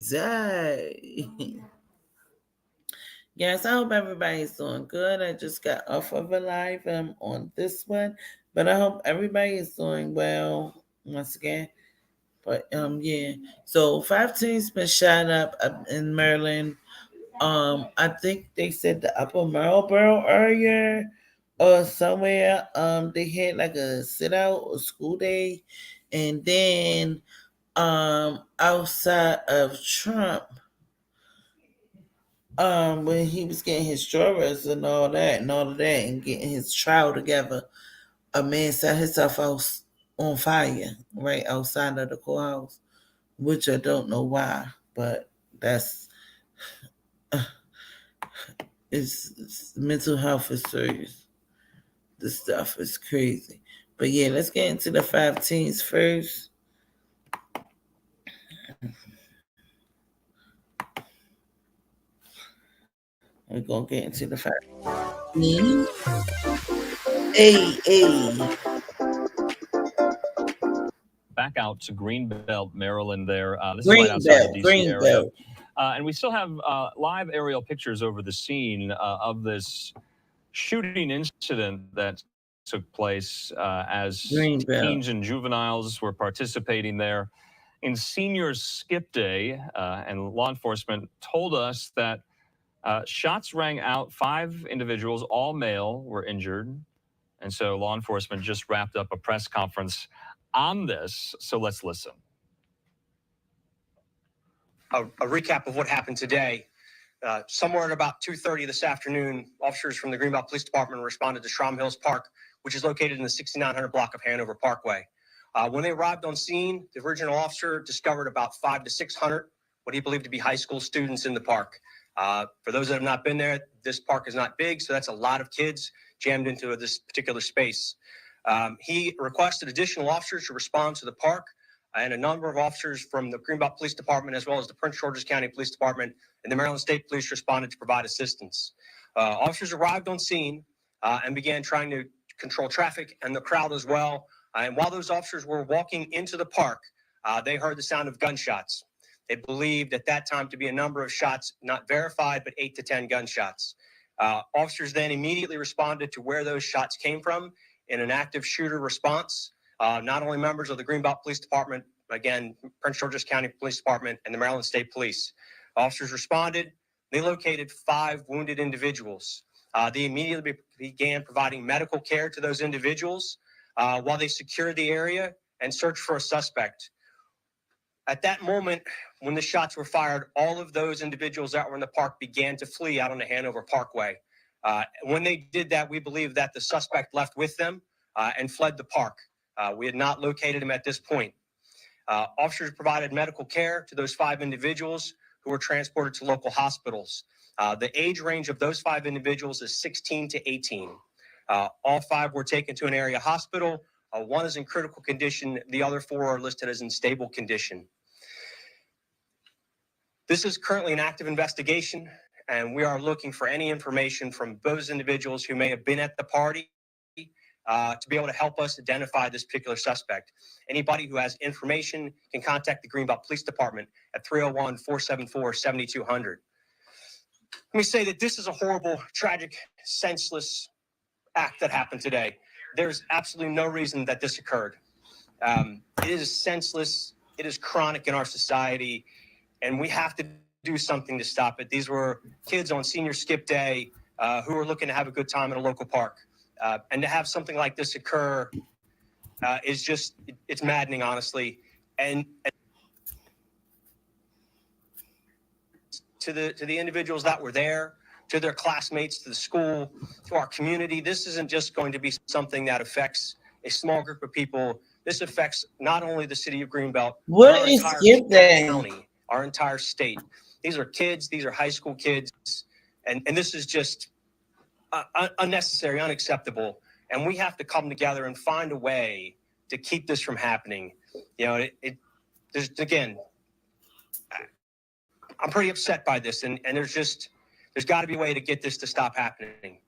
Zay. Yes, I hope everybody's doing good. I just got off of a live on this one, but I hope everybody is doing well once again. But yeah. So 15's been shot up in Maryland. I think they said the Upper Marlboro area or somewhere. They had like a sit out or school day, and then outside of Trump, when he was getting his jurors and all of that, and getting his trial together, a man set himself out on fire right outside of the courthouse, which I don't know why, but that's it's mental health is serious. This stuff is crazy. But yeah, let's get into the 15s first. We're gonna get into the 15. Hey. Back out to Greenbelt, Maryland. This is right outside the Greenbelt, D.C. area, Greenbelt. and we still have live aerial pictures over the scene of this shooting incident that took place as Greenbelt. teens and juveniles were participating there in Seniors Skip Day, and law enforcement told us that shots rang out. 5 individuals, all male, were injured. And so law enforcement just wrapped up a press conference on this. So let's listen. A recap of what happened today. Somewhere at about 2:30 this afternoon, officers from the Greenbelt Police Department responded to Shrum Hills Park, which is located in the 6900 block of Hanover Parkway. When they arrived on scene, the original officer discovered about 500 to 600 what he believed to be high school students in the park. For those that have not been there, this park is not big, so that's a lot of kids jammed into this particular space. He requested additional officers to respond to the park, and a number of officers from the Greenbelt Police Department, as well as the Prince George's County Police Department and the Maryland State Police, responded to provide assistance. Officers arrived on scene and began trying to control traffic and the crowd as well. And while those officers were walking into the park, they heard the sound of gunshots. They believed at that time to be a number of shots, not verified, but 8 to 10 gunshots. Officers then immediately responded to where those shots came from in an active shooter response. Not only members of the Greenbelt Police Department, again, Prince George's County Police Department and the Maryland State Police. Officers responded. They located 5 wounded individuals. They immediately began providing medical care to those individuals while they secured the area and searched for a suspect. At that moment, when the shots were fired, all of those individuals that were in the park began to flee out on the Hanover Parkway. When they did that, we believe that the suspect left with them and fled the park. We had not located him at this point. Officers provided medical care to those 5 individuals who were transported to local hospitals. The age range of those 5 individuals is 16 to 18. All 5 were taken to an area hospital. 1 is in critical condition. The other 4 are listed as in stable condition. This is currently an active investigation, and we are looking for any information from those individuals who may have been at the party to be able to help us identify this particular suspect. Anybody who has information can contact the Greenbelt Police Department at 301-474-7200. Let me say that this is a horrible, tragic, senseless act that happened today. There's absolutely no reason that this occurred. It is senseless. It is chronic in our society, and we have to do something to stop it. These were kids on Senior Skip Day who were looking to have a good time in a local park. And to have something like this occur is just, it's maddening, honestly. And to the individuals that were there, to their classmates, to the school, to our community, this isn't just going to be something that affects a small group of people. This affects not only the city of Greenbelt, What but our is entire Skip Day? county, our entire state. These are kids, these are high school kids, and this is just unnecessary, unacceptable. And we have to come together and find a way to keep this from happening. You know, there's, again, I'm pretty upset by this, and there's got to be a way to get this to stop happening.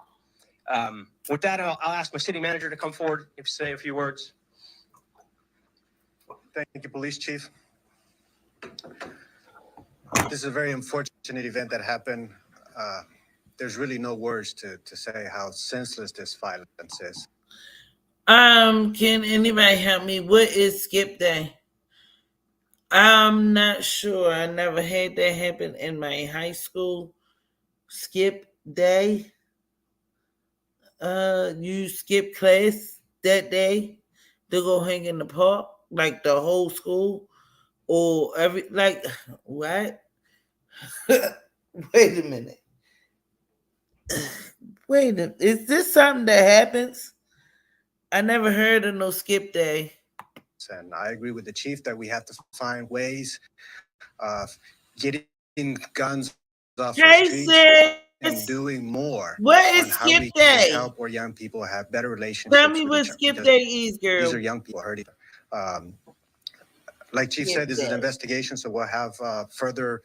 With that, I'll ask my city manager to come forward and say a few words. Thank you, Police Chief. This is a very unfortunate event that happened. There's really no words to say how senseless this violence is. Can anybody help me? What is skip day? I'm not sure. I never had that happen in my high school. Skip day. You skip class that day to go hang in the park, like the whole school, or every like what? Wait a minute. Wait a is this something that happens? I never heard of no skip day. And I agree with the chief that we have to find ways of getting guns off the streets and doing more what on is how skip we day? can help our young people have better Tell relationships me with what each other. skip Because day is, girl. these are young people hurting. Um, like Chief Skip said, this is an day. investigation, so we'll have further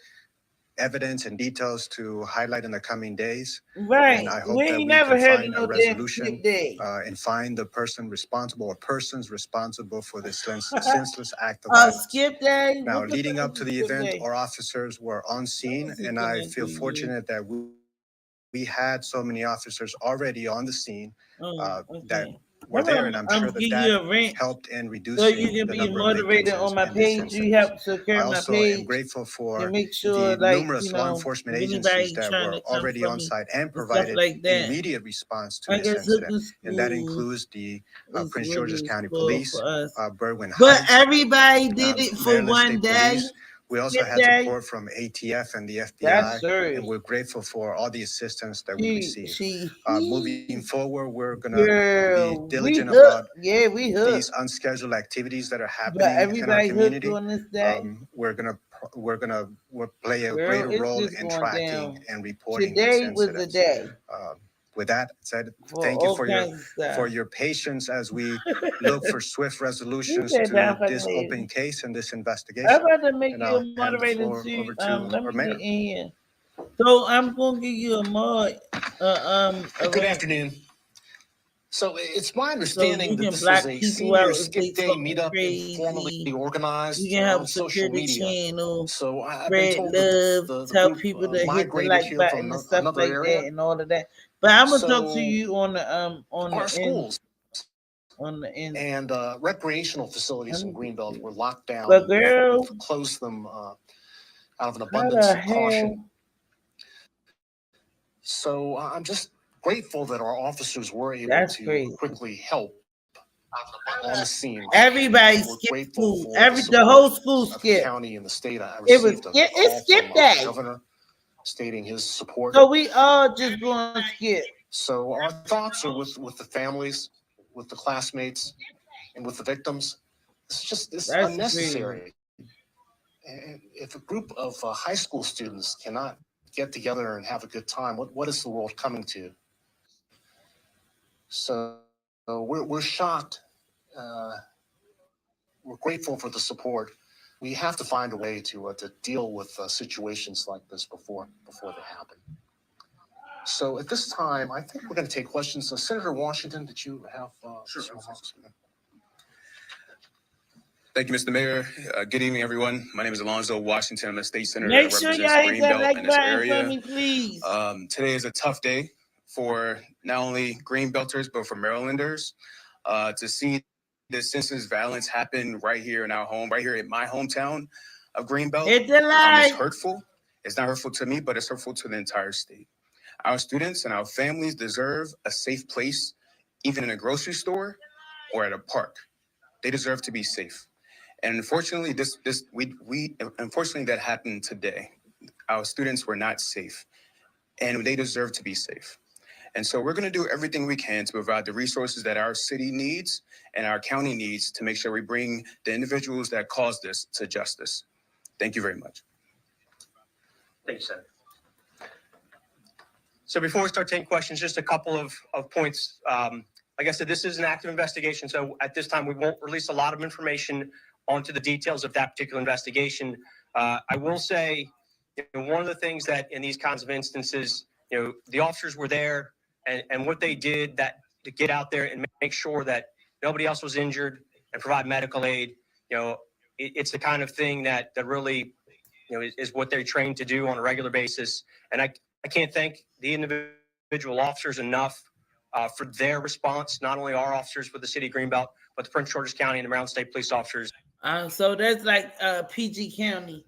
evidence and details to highlight in the coming days. Right. And I hope We that ain't we never can heard of find no a damn resolution skip day. and find the person responsible or persons responsible for this senseless act of A violence. skip day? Now, What the leading fuck up is to a the skip event, day? our officers were on scene, This is and I gonna feel do you. fortunate that we had so many officers already on the scene Oh, that okay. were there, and I'm sure I'm that give that you a rent helped in so you reducing can the be a number of victims moderator on my in this page. You incident. help I secure my also am page grateful to for make the sure, like, numerous law if enforcement agencies anybody that trying were to come already for on me site and and stuff provided like that. immediate response to I this guess incident. Hooker And that School includes the is Prince George's really County spoiled Police, for us. Berwyn But Heights, everybody did it for Maryland one State day. Police. We also Skip had day. support from ATF and the That's FBI, serious. and we're grateful for all the assistance that we received. She Moving forward, we're gonna be girl, we diligent hooked. about Yeah, we these hooked. unscheduled activities that are But happening in our everybody hooked community. on this day. We'll play a Girl, greater it's role just in going tracking down. and reporting these Today was the incidents. day With that said, for thank you all kinds of stuff. for your patience as we look for swift You resolutions said that to fucking this lady. open case and this I'm investigation. about to make And you I'll a hand the moderator floor too. over to Let our me get mayor. in here. So I'm gonna give you a mod. A Good rant. afternoon. So it's my So understanding you that can this was block a people out senior if they skip day talking meetup informally crazy. You organized can help on secure social the media. channel, So I've been spread told that love, the tell group people to hit the migrated like here button from and stuff another like that area. and all of that. But I'm gonna talk to So you on the our end schools end. and recreational facilities in Greenbelt were locked down. But girl, We've closed them out of an how abundance the of caution. hell? So I'm just grateful that our officers were able That's to crazy. quickly help on the scene. Everybody We're skipped grateful school. for the The whole support school of the skipped. county and the state. I It was received a it's call skip from day. the governor stating his support. So we all just going to skip. So our thoughts are with the families, with the classmates, and with the victims. It's That's unnecessary. And if a group of high school students cannot get together and have a good time, what is the world coming to? So we're shocked. We're grateful for the support. We have to find a way to deal with situations like this before they happen. So at this time, I think we're going to take questions. Senator Washington, did you have? Sure. Thank you, Mr. Mayor. Good evening, everyone. My name is Alonzo Washington. I'm a state senator Make that sure represents y'all hit that Greenbelt like in this button for area. me, please. Today is a tough day for not only Greenbelters, but for Marylanders. To see this senseless violence happen right here in our home, right here in my hometown of Greenbelt, Hit the is like. hurtful. It's not hurtful to me, but it's hurtful to the entire state. Our students and our families deserve a safe place, even in a grocery store or at a park. They deserve to be safe. And unfortunately, unfortunately that happened today. Our students were not safe, and they deserve to be safe. And so we're going to do everything we can to provide the resources that our city needs and our county needs to make sure we bring the individuals that caused this to justice. Thank you very much. Thank you, Senator. So before we start taking questions, just a couple of points. Like I said, this is an active investigation. So at this time, we won't release a lot of information onto the details of that particular investigation. I will say, one of the things that in these kinds of instances, the officers were there and what they did that to get out there and make sure that nobody else was injured and provide medical aid. It's the kind of thing that really is what they're trained to do on a regular basis. And I can't thank the individual officers enough for their response, not only our officers for the city of Greenbelt, but the Prince George's County and the Maryland State Police officers. So that's like PG County.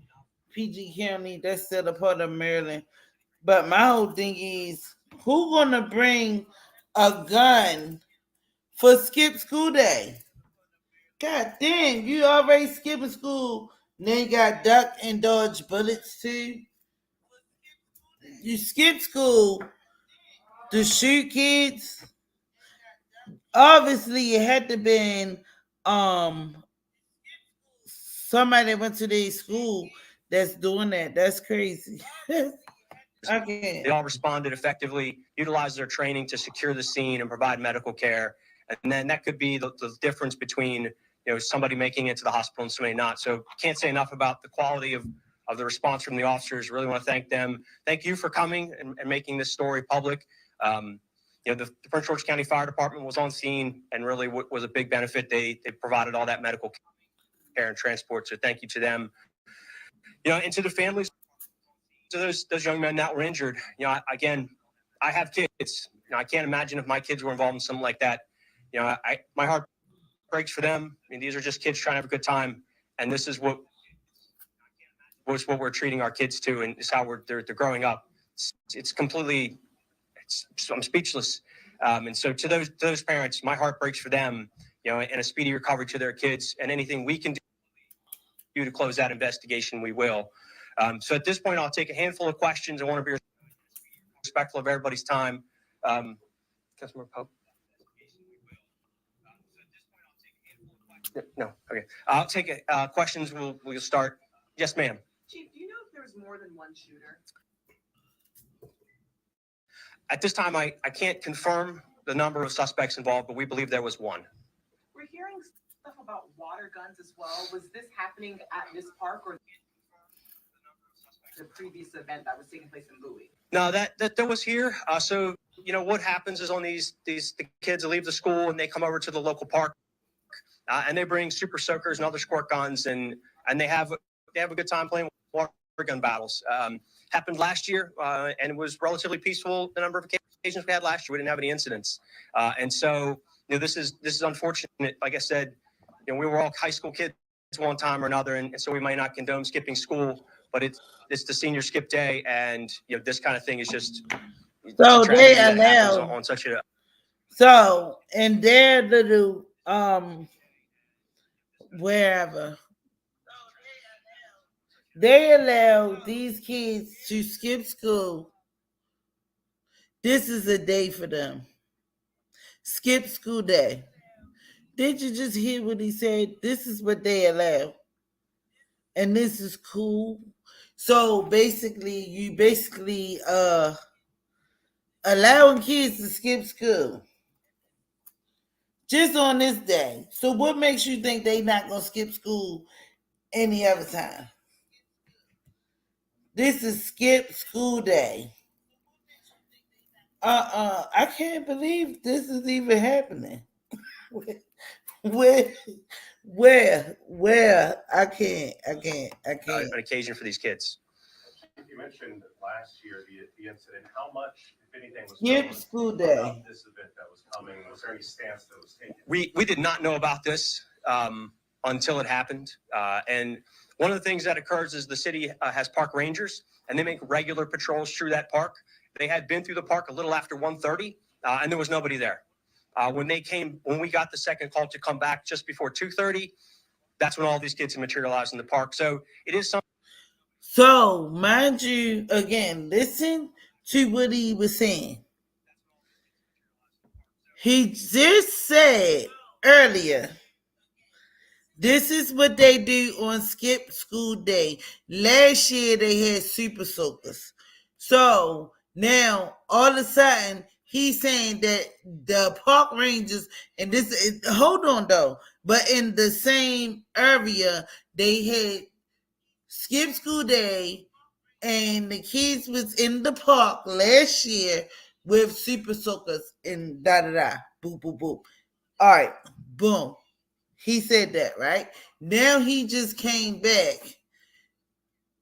PG County, that's still a part of Maryland. But my whole thing is, who gonna bring a gun for skip school day? God damn, you already skipping school. Then you got duck and dodge bullets too. You skip school to shoot kids. Obviously, it had to been somebody that went to their school that's doing that. That's crazy. Okay. They all responded effectively, utilized their training to secure the scene and provide medical care. And then that could be the difference between somebody making it to the hospital and somebody not. So can't say enough about the quality of the response from the officers. Really want to thank them. Thank you for coming and making this story public. The Prince George County Fire Department was on scene and really was a big benefit. They provided all that medical care and transport. So thank you to them. And to the families of those young men that were injured. Again, I have kids. I can't imagine if my kids were involved in something like that. My heart breaks for them. I mean, these are just kids trying to have a good time, and this is what we're treating our kids to, and it's how they're growing up. It's completely. I'm speechless. And so to those parents, my heart breaks for them. And a speedy recovery to their kids, and anything we can do to close that investigation, we will. So at this point, I'll take a handful of questions. I want to be respectful of everybody's time. Councilmember Pope? No, okay. I'll take questions. We'll start. Yes, ma'am. Chief, do you know if there was more than one shooter? At this time, I can't confirm the number of suspects involved, but we believe there was one. We're hearing stuff about water guns as well. Was this happening at this park or the previous event that was taking place in Bowie? No, that was here. So what happens is on the kids leave the school and they come over to the local park, and they bring super soakers and other squirt guns, and they have a good time playing water gun battles. Happened last year, and it was relatively peaceful. The number of occasions we had last year, we didn't have any incidents, and so this is unfortunate. Like I said, we were all high school kids one time or another, and so we might not condone skipping school, but it's the senior skip day, and this kind of thing is just so they allow on such a in their little wherever they allow these kids to skip school. This is a day for them. Skip school day. Did you just hear what he said? This is what they allow. And this is cool. So you basically allowing kids to skip school. Just on this day. So what makes you think they not gonna skip school any other time? This is skip school day. I can't believe this is even happening. Where? I can't. an occasion for these kids. You mentioned last year the incident. How much, if anything, was skip school day about this event that was coming? Was there any stance that was taken? We did not know about this until it happened. And one of the things that occurs is the city has park rangers, and they make regular patrols through that park. They had been through the park a little after 1:30, and there was nobody there. When we got the second call to come back just before 2:30, that's when all these kids had materialized in the park. So it is something. So mind you, again, listen to what he was saying. He just said earlier, this is what they do on skip school day. Last year they had super soakers. So now all of a sudden he's saying that the park rangers, and this is, hold on though, but in the same area they had skip school day, and the kids was in the park last year with super soakers and da da da, boop boop boop. All right, boom. He said that, right? Now he just came back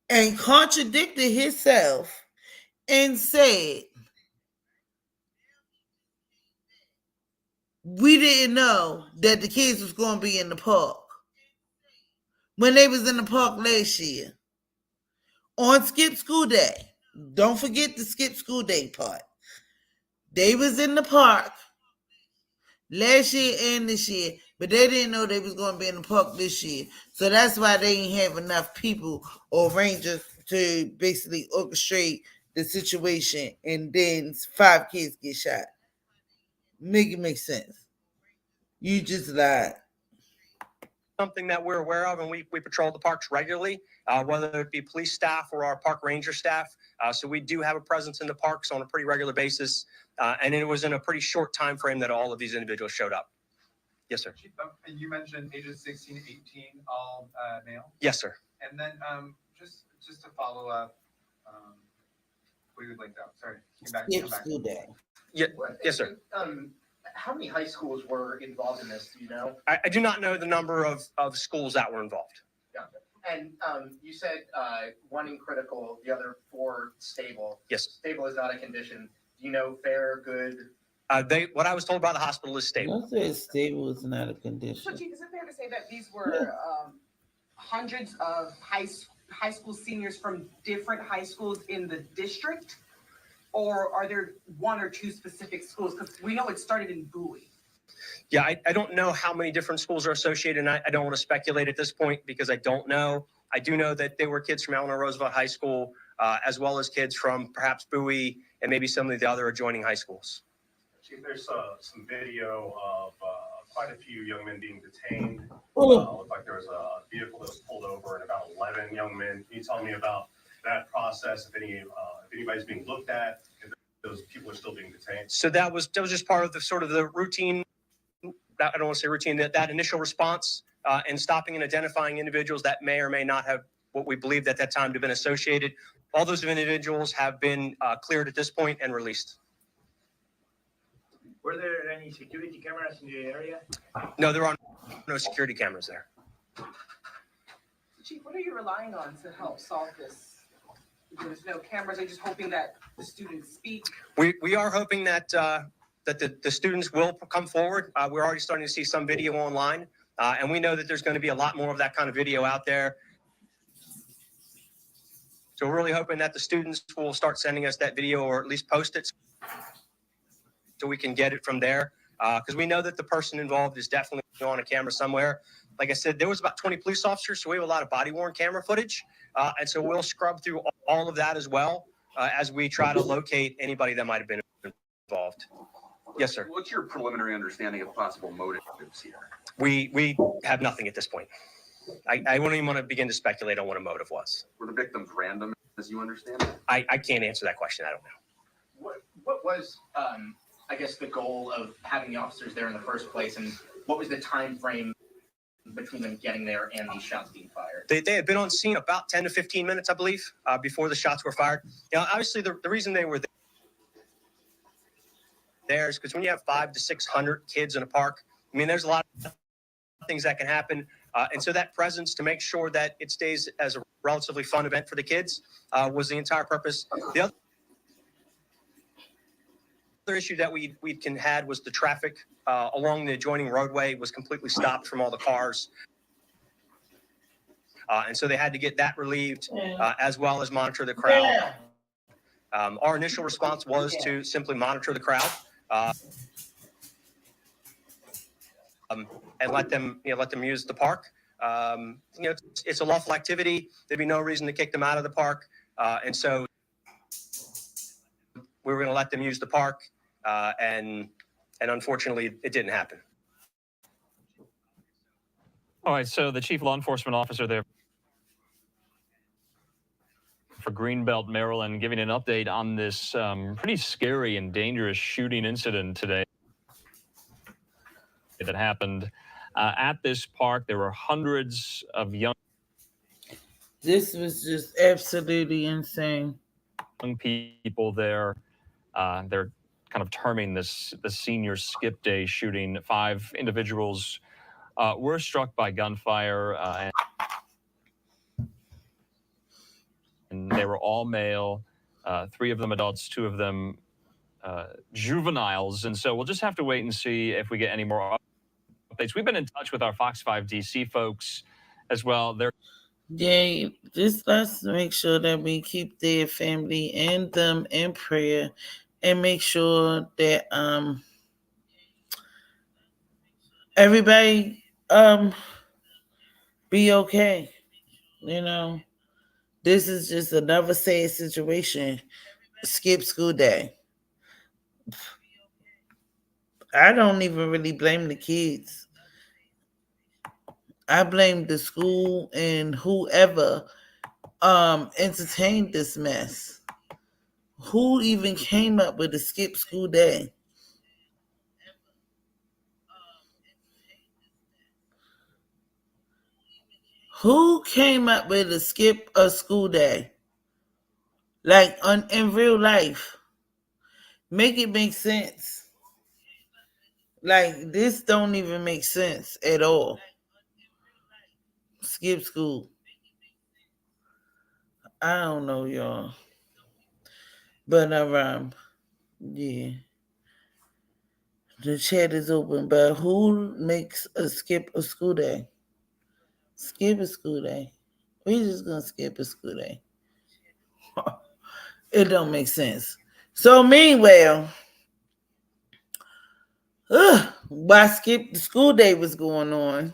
and contradicted himself and said, we didn't know that the kids was going to be in the park when they was in the park last year on skip school day. Don't forget the skip school day part. They was in the park last year and this year, but they didn't know they was going to be in the park this year. So that's why they didn't have enough people or rangers to basically orchestrate the situation, and then 5 kids get shot. Make it make sense. You just lied. Something that we're aware of, and we patrol the parks regularly, whether it be police staff or our park ranger staff. So we do have a presence in the parks on a pretty regular basis, and it was in a pretty short time frame that all of these individuals showed up. Yes, sir. You mentioned ages 16 to 18, all male? Yes, sir. And then just to follow up, we would linked out. Sorry. Skip school day. Yeah, yes, sir. How many high schools were involved in this? Do you know? I do not know the number of schools that were involved. Gotcha. And you said 1 in critical, the other 4 stable. Yes. Stable is not a condition. Do you know fair, good? What I was told by the hospital is stable. I say stable is not a So, condition. Chief, is it fair to say that these were hundreds of high school seniors from different high schools in the district? Or are there 1 or 2 specific schools? Because we know it started in Bowie. Yeah, I don't know how many different schools are associated, and I don't want to speculate at this point because I don't know. I do know that there were kids from Eleanor Roosevelt High School, as well as kids from perhaps Bowie and maybe some of the other adjoining high schools. Chief, there's some video of quite a few young men being detained. Looked like there was a vehicle that was pulled over and about 11 young men. Can you tell me about that process, if anybody's being looked at, if those people are still being detained? So that was just part of the sort of the routine. I don't want to say routine. That initial response and stopping and identifying individuals that may or may not have what we believed at that time to have been associated. All those individuals have been cleared at this point and released. Were there any security cameras in the area? No, there are no security cameras there. Chief, what are you relying on to help solve this? There's no cameras. Are you just hoping that the students speak? We are hoping that the students will come forward. We're already starting to see some video online, and we know that there's going to be a lot more of that kind of video out there. So we're really hoping that the students will start sending us that video, or at least post it, so we can get it from there. Because we know that the person involved is definitely on a camera somewhere. Like I said, there was about 20 police officers, so we have a lot of body-worn camera footage. And so we'll scrub through all of that as well as we try to locate anybody that might have been involved. Yes, sir. What's your preliminary understanding of possible motives here? We have nothing at this point. I wouldn't even want to begin to speculate on what a motive was. Were the victims random, as you understand it? I can't answer that question. I don't know. What was, I guess, the goal of having the officers there in the first place, and what was the time frame between them getting there and these shots being fired? They had been on scene about 10 to 15 minutes, I believe, before the shots were fired. You know, obviously, the reason they were there is because when you have 500 to 600 kids in a park, I mean, there's a lot of things that can happen. And so that presence to make sure that it stays as a relatively fun event for the kids was the entire purpose. The other issue that we had was the traffic along the adjoining roadway was completely stopped from all the cars. And so they had to get that relieved as well as monitor the crowd. Our initial response was to simply monitor the crowd and let them use the park. It's a lawful activity. There'd be no reason to kick them out of the park. And so we were going to let them use the park. And unfortunately, it didn't happen. All right, so the chief law enforcement officer there for Greenbelt, Maryland, giving an update on this pretty scary and dangerous shooting incident today that happened at this park. There were hundreds of young was just absolutely insane. people there. They're kind of terming this the senior skip day shooting. 5 individuals were struck by gunfire. They were all male, three of them adults, two of them juveniles. And so we'll just have to wait and see if we get any more updates. We've been in touch with our Fox 5 DC folks as well. They're Yeah, just let's make sure that we keep their family and them in prayer, and make sure that everybody be okay. You know, this is just another sad situation. Skip school day. I don't even really blame the kids. I blame the school and whoever entertained this mess. Who even came up with a skip school day? Who came up with a skip a school day? Like in real life. Make it make sense. Like this don't even make sense at all. Skip school. I don't know, y'all. But yeah. The chat is open, but who makes a skip a school day? Skip a school day. We just gonna skip a school day. It don't make sense. So meanwhile, while skip the school day was going on,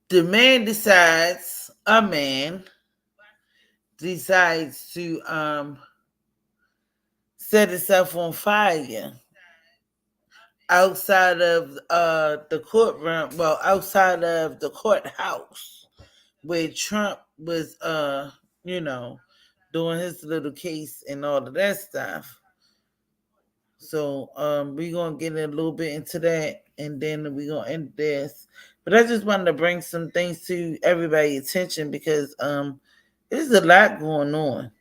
the man decides, a man decides to set itself on fire outside of the courtroom, well, outside of the courthouse where Trump was you know, doing his little case and all of that stuff. So we're gonna get a little bit into that, and then we're gonna end this. But I just wanted to bring some things to everybody's attention because there's a lot going on,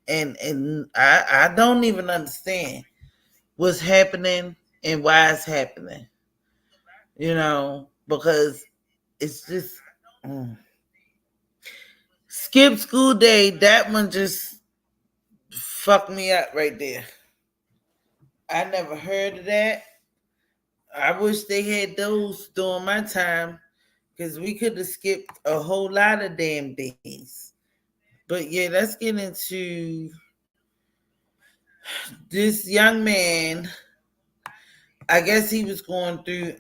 and I don't even understand what's happening and why it's happening. You know, because it's just skip school day. That one just fucked me up right there. I never heard of that. I wish they had those during my time because we could have skipped a whole lot of damn days. But yeah, let's get into this young man. I guess he was going through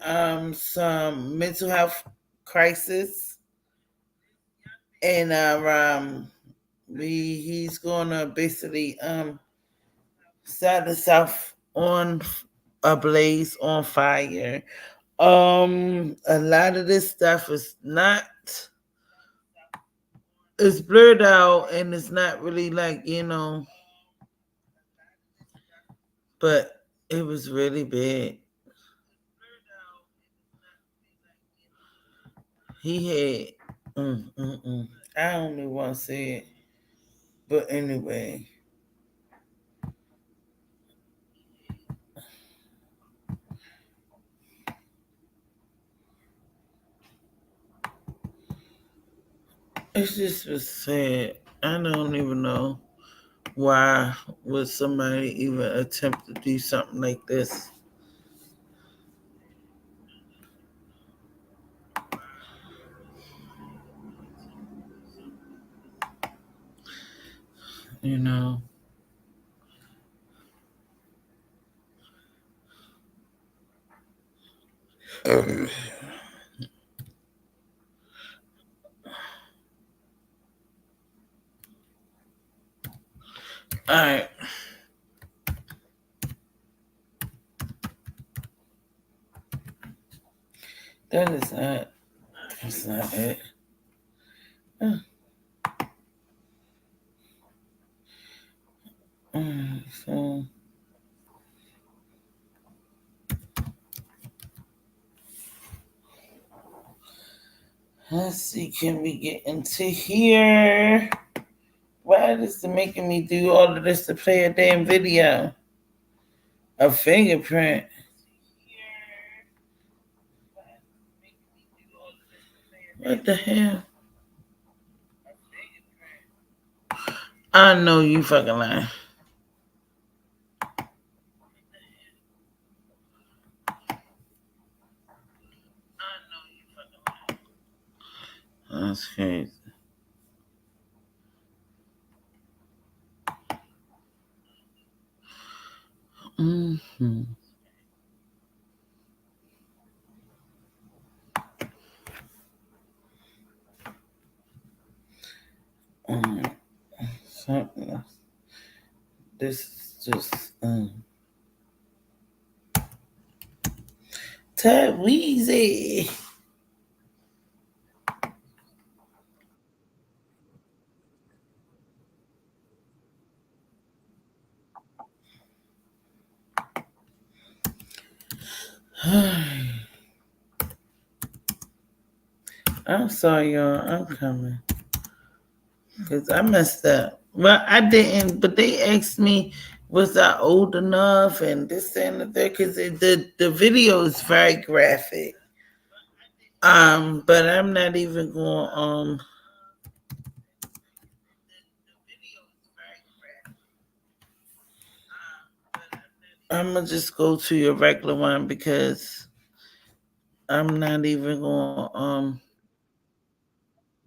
some mental health crisis, and he's gonna basically set himself on a blaze on fire. A lot of this stuff is not, it's blurred out and it's not really like, but it was really bad. He had I don't even want to say it, but anyway, it's just was sad. I don't even know why would somebody even attempt to do something like this. You know. All right. That is not. That's not it. So let's see. Can we get into here? Why is it making me do all of this to play a damn video? A fingerprint. What the hell? I know you fucking lying. That's crazy. Mm-hmm. Um, something else. This is just Ted Weezy. I'm sorry, y'all. I'm coming. Because I messed up. Well, I didn't, but they asked me, was I old enough and this and that? Because the video is very graphic. But I'm not even going, I'm going to just go to your regular one because I'm not even going to,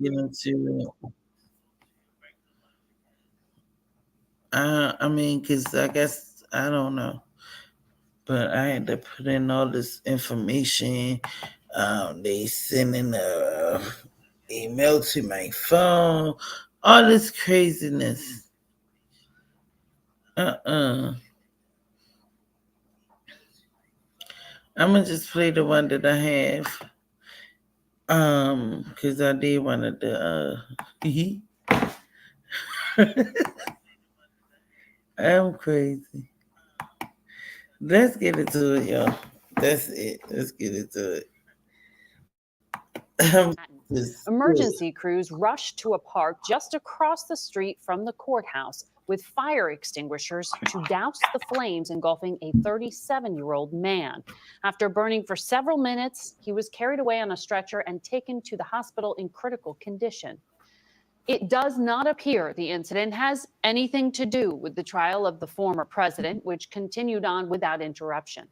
get into it. I mean, because I guess, I don't know. But I had to put in all this information. They sending a email to my phone, all this craziness. I'm gonna just play the one that I have. Because I did one of the I'm crazy. Let's get into it, y'all. That's it. Let's get into it. I'm just Emergency crews rushed to a park just across the street from the courthouse with fire extinguishers to douse the flames engulfing a 37-year-old man. After burning for several minutes, he was carried away on a stretcher and taken to the hospital in critical condition. It does not appear the incident has anything to do with the trial of the former president, which continued on without interruption.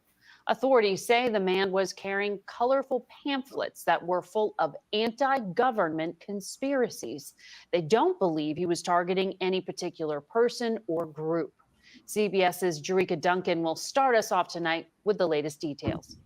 Authorities say the man was carrying colorful pamphlets that were full of anti-government conspiracies. They don't believe he was targeting any particular person or group. CBS's Jerika Duncan will start us off tonight with the latest details.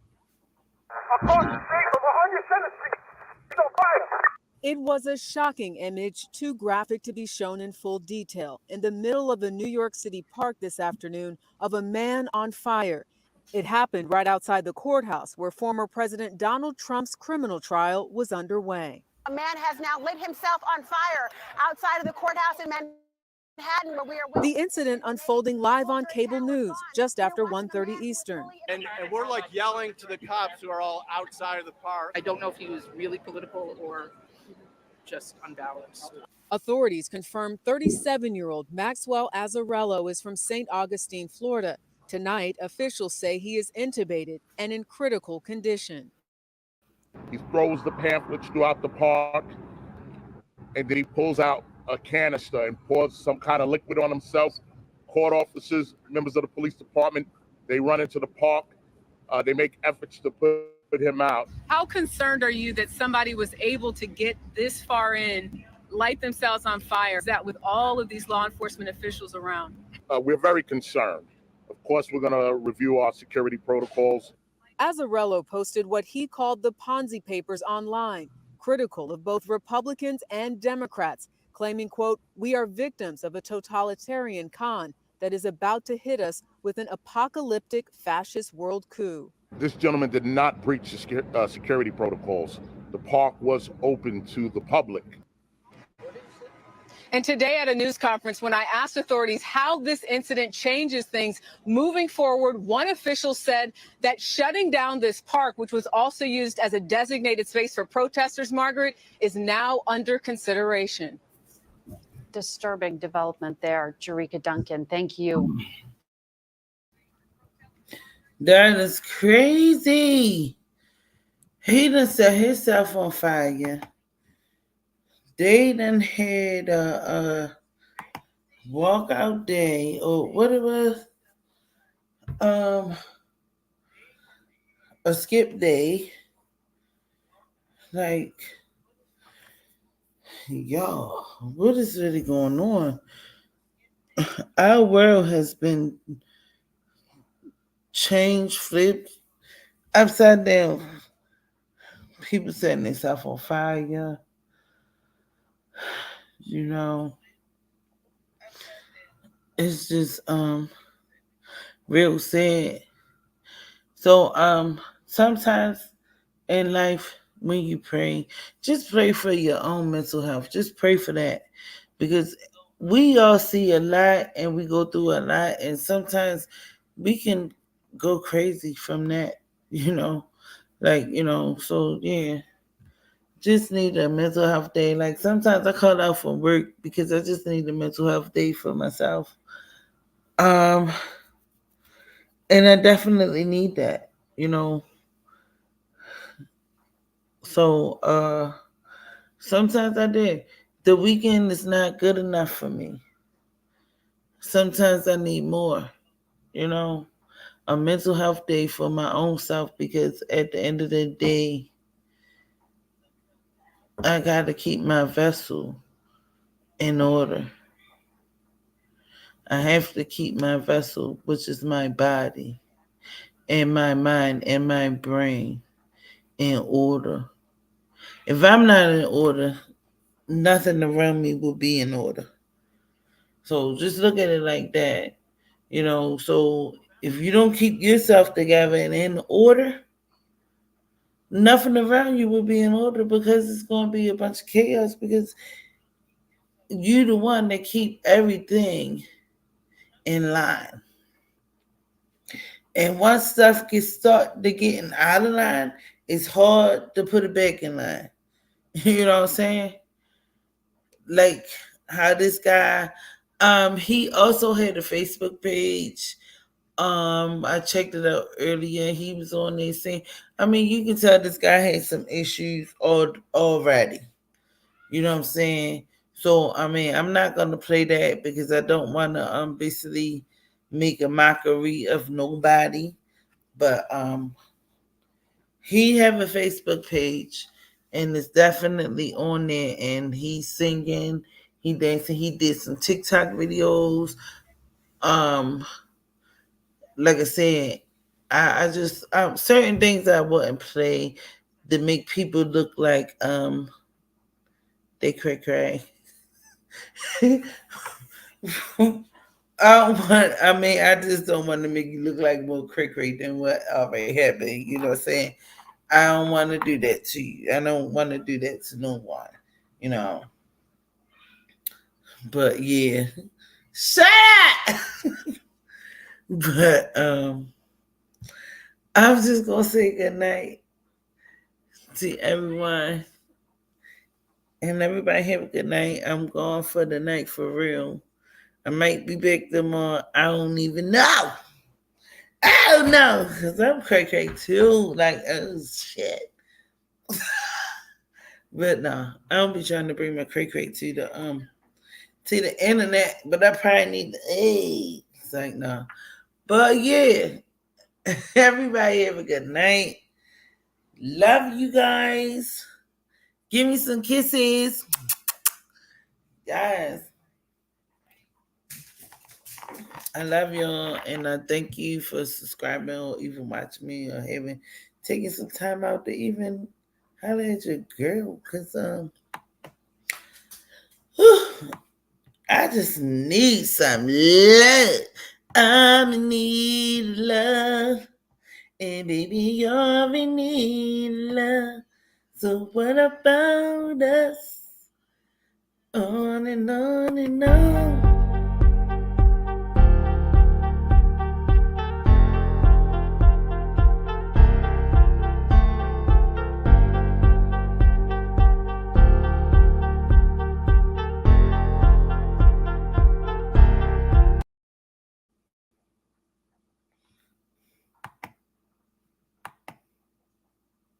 It was a shocking image, too graphic to be shown in full detail, in the middle of a New York City park this afternoon of a man on fire. It happened right outside the courthouse where former President Donald Trump's criminal trial was underway. A man has now lit himself on fire outside of the courthouse in Manhattan, where we are. The incident unfolding live on cable news just after 1:30 Eastern. And we're like yelling to the cops who are all outside of the park. I don't know if he was really political or just unbalanced. Authorities confirmed 37-year-old Maxwell Azzarello is from St. Augustine, Florida. Tonight, officials say he is intubated and in critical condition. He throws the pamphlets throughout the park, and then he pulls out a canister and pours some kind of liquid on himself. Court officers, members of the police department, they run into the park. They make efforts to put him out. How concerned are you that somebody was able to get this far in, light themselves on fire, that with all of these law enforcement officials around? We're very concerned. Of course, we're going to review our security protocols. Azzarello posted what he called the Ponzi papers online, critical of both Republicans and Democrats, claiming, quote, "We are victims of a totalitarian con that is about to hit us with an apocalyptic fascist world coup." This gentleman did not breach the security protocols. The park was open to the public. And today at a news conference, when I asked authorities how this incident changes things moving forward, one official said that shutting down this park, which was also used as a designated space for protesters, Margaret, is now under consideration. Disturbing development there, Jerika Duncan. Thank you. That is crazy. He done set himself on fire. They done had walkout day or what it was, um, a skip day. Like, y'all, what is really going on? Our world has been changed, flipped, upside down. People setting themselves on fire, you know. It's just real sad. So sometimes in life when you pray, just pray for your own mental health. Just pray for that. Because we all see a lot and we go through a lot and sometimes we can go crazy from that, you know. Like, so yeah. Just need a mental health day. Like sometimes I call out from work because I just need a mental health day for myself. Um and I definitely need that, you know. So sometimes I did. The weekend is not good enough for me. Sometimes I need more, you know. A mental health day for my own self because at the end of the day, I got to keep my vessel in order. I have to keep my vessel, which is my body and my mind and my brain, in order. If I'm not in order, nothing around me will be in order. So just look at it like that. So if you don't keep yourself together and in order, nothing around you will be in order because it's going to be a bunch of chaos because you the one that keep everything in line. And once stuff gets start to getting out of line, it's hard to put it back in line. You know what I'm saying? Like how this guy, he also had a Facebook page. I checked it out earlier. He was on there saying, I mean, you can tell this guy had some issues already. You know what I'm saying? So I mean, I'm not gonna play that because I don't want to basically make a mockery of nobody. But he have a Facebook page, and it's definitely on there. And he's singing, he dancing, he did some TikTok videos. Um, like I said, I just certain things I wouldn't play to make people look like they cray cray. I just don't want to make you look like more cray cray than what already happened. You know what I'm saying? I don't want to do that to you. I don't want to do that to no one. You know. But yeah. Shut up! But I'm just gonna say good night to everyone. And everybody have a good night. I'm going for the night for real. I might be back tomorrow. I don't even know. I don't know. Because I'm cray cray too. Like, oh shit. But no, I don't be trying to bring my cray cray to the internet, but I probably need the AIDS. It's like no. But yeah. Everybody have a good night. Love you guys. Give me some kisses. Guys. I love y'all and I thank you for subscribing or even watching me or having taking some time out to even holler at your girl. Cause I just need some love. I'm in need of love. And baby, you're in need of love. So what about us? On and on and on.